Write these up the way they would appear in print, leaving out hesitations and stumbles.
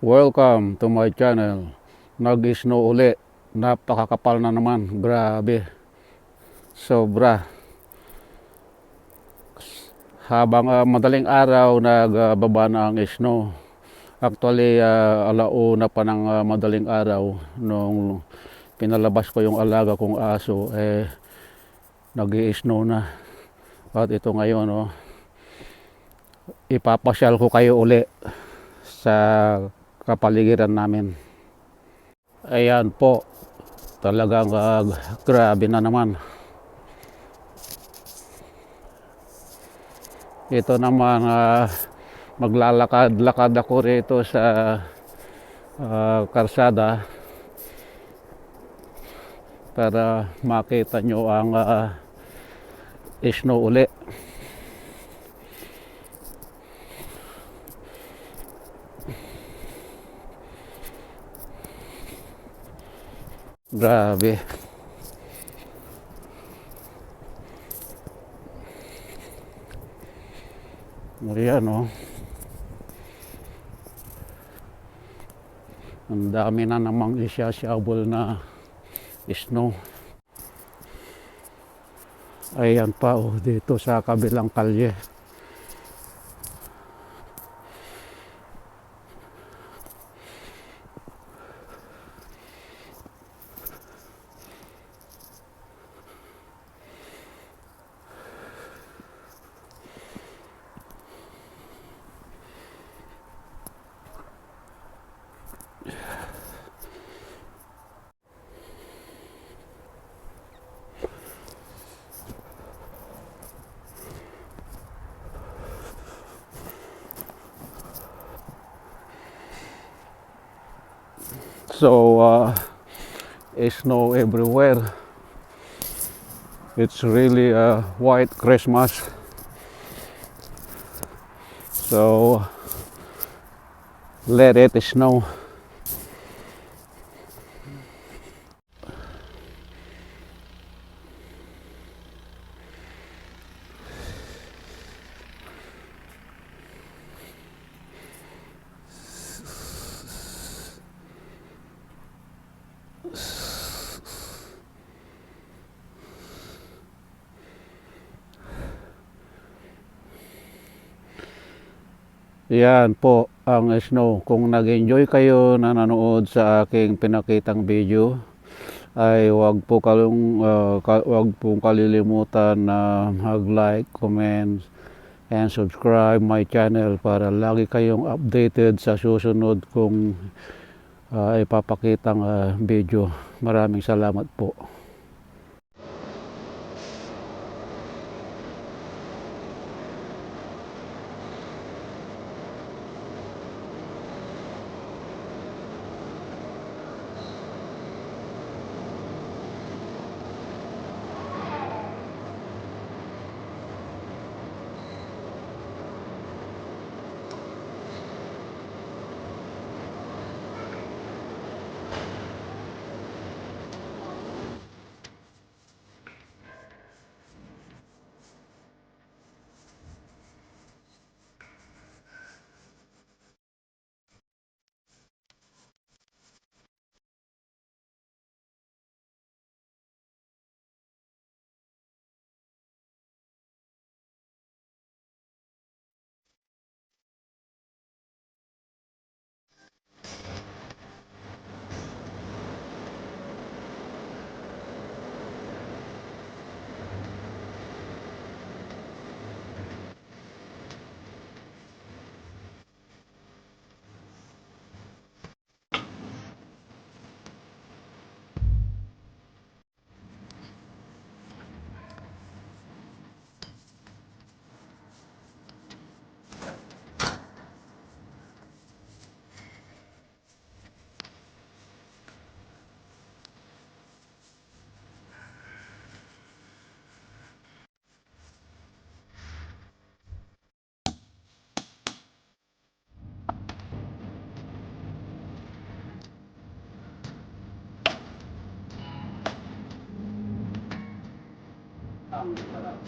Welcome to my channel. Nag-snow uli. Napakakapal na naman. Grabe. Sobra. Habang madaling araw nagbaba na ang snow. Actually, alauna pa ng madaling araw nung pinalabas ko yung alaga kong aso, nag-i-snow na. At ito ngayon, ipapasyal ko kayo uli sa kapaligiran namin. Ayan po, talagang grabe na naman. Ito naman, maglalakad-lakad ako rito sa karsada para makita nyo ang snow uli. Grabe. Ayan, ang dami na namang isya-shabol na snow. Ayan pa, dito sa kabilang kalye. So, snow everywhere. It's really a white Christmas. So, let it snow. Yan po ang snow. Kung nag-enjoy kayo na nanood sa aking pinakitang video, ay wag pong kalilimutan na mag-like, comment, and subscribe my channel para lagi kayong updated sa susunod kong ipapakitang video. Maraming salamat po.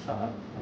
Sarap.